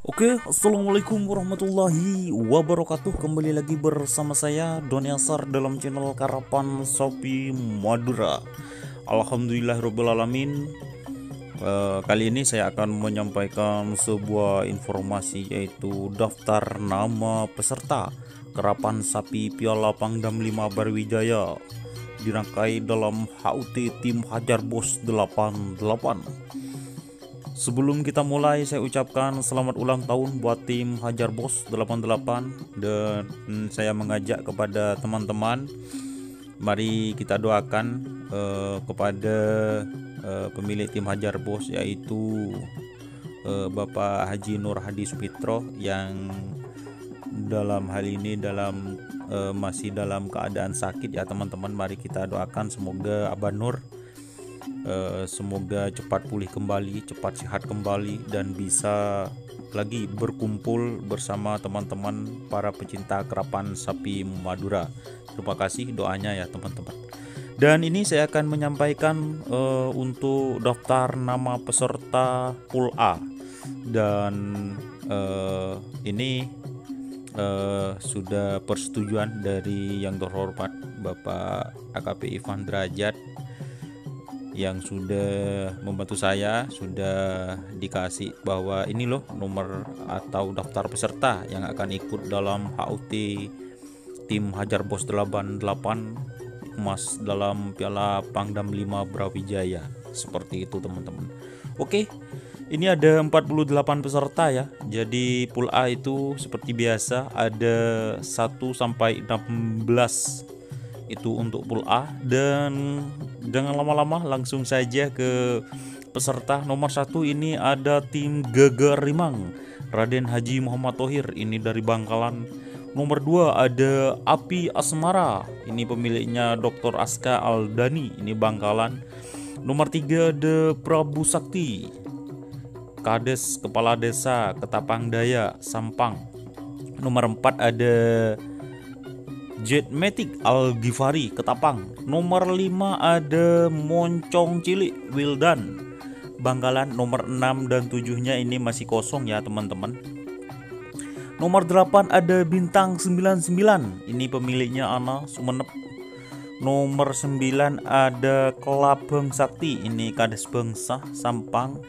Oke, assalamualaikum warahmatullahi wabarakatuh. Kembali lagi bersama saya Doni Asar dalam channel Karapan Sapi Madura. Alhamdulillahirobbilalamin. Kali ini saya akan menyampaikan sebuah informasi, yaitu daftar nama peserta Karapan Sapi Piala Pangdam 5 Barwijaya dirangkai dalam HUT Tim Hajar Bos 88. Sebelum kita mulai, saya ucapkan selamat ulang tahun buat tim Hajar Bos 88, dan saya mengajak kepada teman-teman, mari kita doakan kepada pemilik tim Hajar Bos, yaitu Bapak Haji Nur Hadi Supitro, yang dalam hal ini masih dalam keadaan sakit ya teman-teman. Mari kita doakan semoga Abah Nur semoga cepat pulih kembali, cepat sehat kembali, dan bisa lagi berkumpul bersama teman-teman para pecinta karapan sapi Madura. Terima kasih doanya ya teman-teman. Dan ini saya akan menyampaikan untuk daftar nama peserta Pool A, dan ini sudah persetujuan dari yang terhormat Bapak AKP Ivan Derajat, yang sudah membantu saya, sudah dikasih bahwa ini loh nomor atau daftar peserta yang akan ikut dalam HUT Tim Hajar Bos 88 emas dalam Piala Pangdam 5 Brawijaya. Seperti itu teman-teman. Oke, ini ada 48 peserta ya. Jadi pool A itu seperti biasa ada 1 sampai 16 itu untuk pool A, dan jangan lama-lama, langsung saja ke peserta. Nomor 1 ini ada tim Geger Rimang, Raden Haji Muhammad Thohir, ini dari Bangkalan. Nomor 2 ada Api Asmara, ini pemiliknya Dr. Aska Aldani, ini Bangkalan. Nomor 3 ada Prabu Sakti, Kades Kepala Desa Ketapang Sampang. Nomor 4 ada Jetmatic Al Ghifari Ketapang. Nomor 5 ada Moncong Cilik Wildan Bangkalan. Nomor 6 dan 7-nya ini masih kosong ya teman-teman. Nomor 8 ada Bintang 99, ini pemiliknya Ana Sumenep. Nomor 9 ada Kelabang Sakti, ini Kades Bangsa Sampang.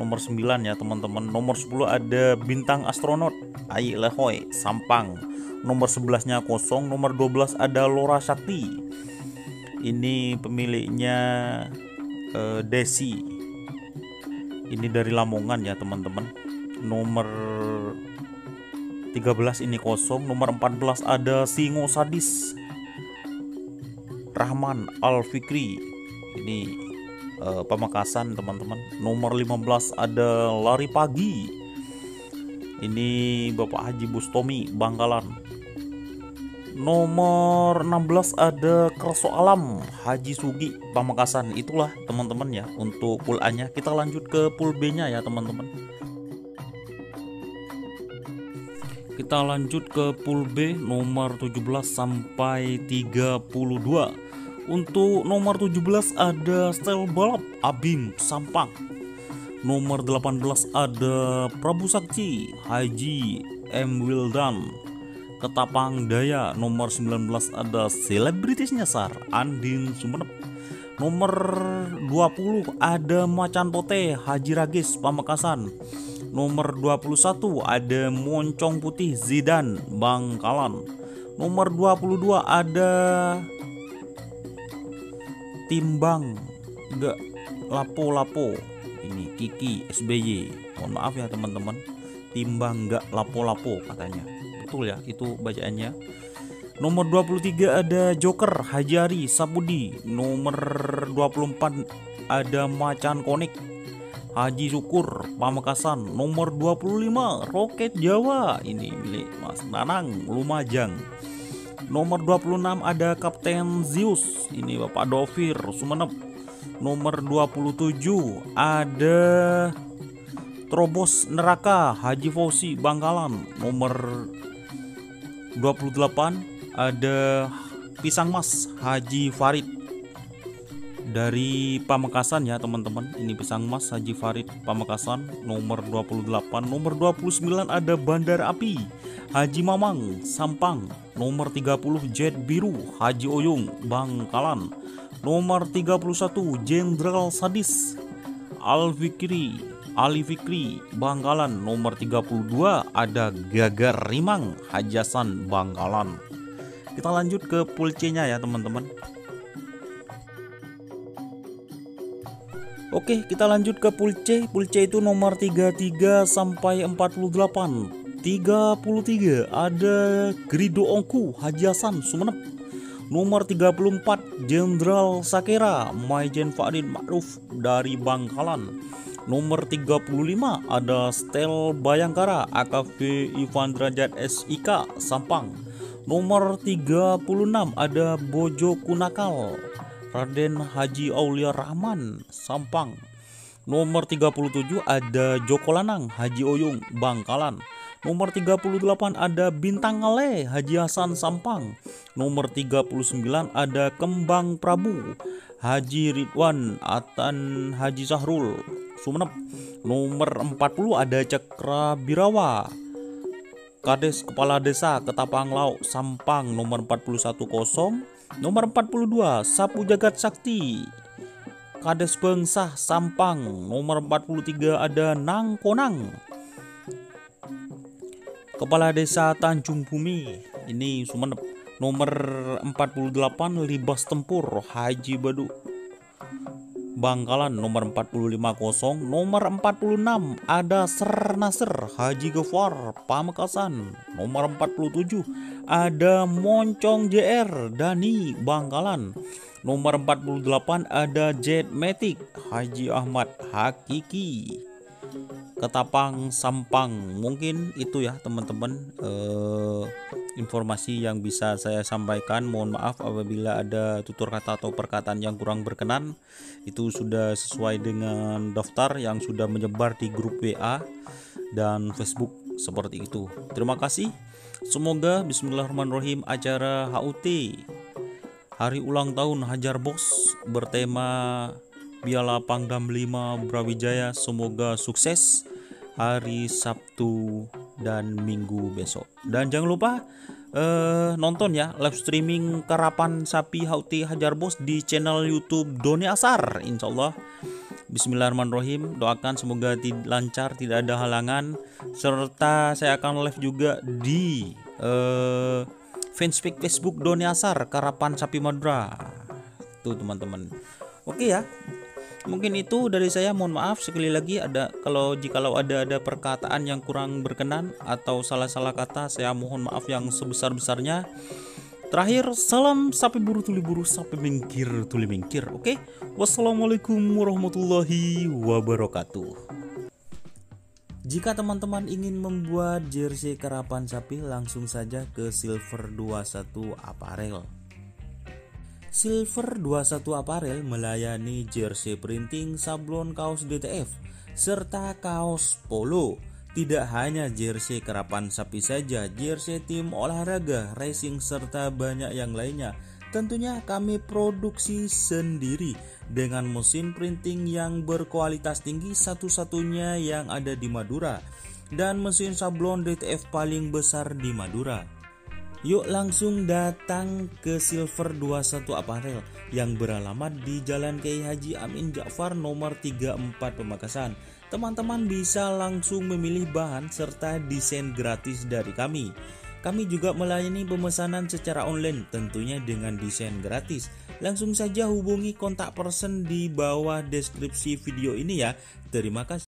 Nomor 9 ya teman-teman. Nomor 10 ada Bintang Astronot Ai Lehoy Sampang. Nomor 11-nya kosong. Nomor 12 ada Lora Sakti, ini pemiliknya Desi, ini dari Lamongan ya teman-teman. Nomor 13 ini kosong. Nomor 14 ada Singo Sadis Rahman Al Fikri, ini Pamekasan teman-teman. Nomor 15 ada Lari Pagi, ini Bapak Haji Bustomi Bangkalan. Nomor 16 ada Kerso Alam Haji Sugi Pamekasan. Itulah teman-teman ya untuk pool A-nya. Kita lanjut ke pool B-nya ya teman-teman. Kita lanjut ke pool B nomor 17 sampai 32. Untuk nomor 17 ada Stel Balap Abim Sampang. Nomor 18 ada Prabu Sakti Haji M Wildan Ketapang Daya. Nomor 19 ada Selebritis Nyasar Andin Sumenep. Nomor 20 ada Macan Pote Haji Ragis Pamekasan. Nomor 21 ada Moncong Putih Zidan Bangkalan. Nomor 22 ada Timbang Gak Lapo-Lapo, ini Kiki SBY. Mohon maaf ya teman-teman, Timbang Gak Lapo-Lapo katanya. Betul ya itu bacaannya. Nomor 23 ada Joker Haji Ari Sapudi. Nomor 24 ada Macan Konik Haji Syukur Pamekasan. Nomor 25 Roket Jawa, ini milik Mas Nanang Lumajang. Nomor 26 ada Kapten Zeus, ini Bapak Dovir Sumenep. Nomor 27 ada Terobos Neraka Haji Fauzi Bangkalan. Nomor 28 ada Pisang Mas Haji Farid dari Pamekasan ya teman-teman. Ini pisang emas Haji Farid Pamekasan nomor 28. Nomor 29 ada Bandar Api Haji Mamang Sampang. Nomor 30 Jet Biru Haji Oyung Bangkalan. Nomor 31 Jenderal Sadis Ali Fikri Bangkalan. Nomor 32 ada Gagar Rimang Haji Hasan Bangkalan. Kita lanjut ke pool C-nya ya teman-teman. Oke, kita lanjut ke pool C. Pool C itu nomor 33 sampai 48. 33 ada Grido Ongku Haji Hasan Sumenep. Nomor 34 Jenderal Sakera Maijen Fadil Ma'ruf dari Bangkalan. Nomor 35 ada Stel Bayangkara AKP Ivan Derajat SIK Sampang. Nomor 36 ada Bojo Kunakal Raden Haji Aulia Rahman Sampang. Nomor 37 ada Joko Lanang Haji Oyung Bangkalan. Nomor 38 ada Bintang Ale Haji Hasan Sampang. Nomor 39 ada Kembang Prabu Haji Ridwan Atan Haji Sahrul Sumenep. Nomor 40 ada Cakra Birawa Kades Kepala Desa Ketapang Lauk Sampang. Nomor 41 kosong. Nomor 42 Sapu Jagat Sakti Kades Bengsah Sampang. Nomor 43 ada Nang Konang Kepala Desa Tanjung Bumi, ini Sumenep. Nomor 48 Libas Tempur Haji Badu Bangkalan. Nomor 45 kosong. Nomor 46 ada Ser Nasr Haji Gofar Pamekasan. Nomor 47 ada Moncong JR Dani Bangkalan. Nomor 48 ada Jet Matic Haji Ahmad Hakiki Ketapang Sampang. Mungkin itu ya teman-teman informasi yang bisa saya sampaikan. Mohon maaf apabila ada tutur kata atau perkataan yang kurang berkenan. Itu sudah sesuai dengan daftar yang sudah menyebar di grup WA dan Facebook seperti itu. Terima kasih. Semoga bismillahirrahmanirrahim acara HUT Hari Ulang Tahun Hajar Bos bertema Piala Pangdam 5 Brawijaya semoga sukses hari Sabtu dan Minggu besok. Dan jangan lupa nonton ya live streaming karapan sapi HUT Hajar Bos di channel YouTube Doni Asar. Insyaallah. Bismillahirrahmanirrahim. Doakan semoga lancar, tidak ada halangan. Serta saya akan live juga di fanspage Facebook Doni Asar Karapan Sapi Madura. Tuh teman-teman. Oke ya. Mungkin itu dari saya. Mohon maaf sekali lagi jikalau ada perkataan yang kurang berkenan atau salah-salah kata, saya mohon maaf yang sebesar-besarnya. Terakhir, salam sapi buru tuli buru, sapi mingkir tuli mingkir. Oke. Wassalamualaikum warahmatullahi wabarakatuh. Jika teman-teman ingin membuat jersey karapan sapi, langsung saja ke Silver 21 Apparel. Silver 21 Apparel melayani jersey printing, sablon, kaos DTF, serta kaos polo. Tidak hanya jersey karapan sapi saja, jersey tim olahraga, racing, serta banyak yang lainnya. Tentunya kami produksi sendiri dengan mesin printing yang berkualitas tinggi, satu-satunya yang ada di Madura, dan mesin sablon DTF paling besar di Madura. Yuk langsung datang ke Silver 21 Apparel yang beralamat di Jalan Kiai Haji Amin Ja'far nomor 34 Pamekasan. Teman-teman bisa langsung memilih bahan serta desain gratis dari kami. Kami juga melayani pemesanan secara online tentunya dengan desain gratis. Langsung saja hubungi kontak person di bawah deskripsi video ini ya. Terima kasih.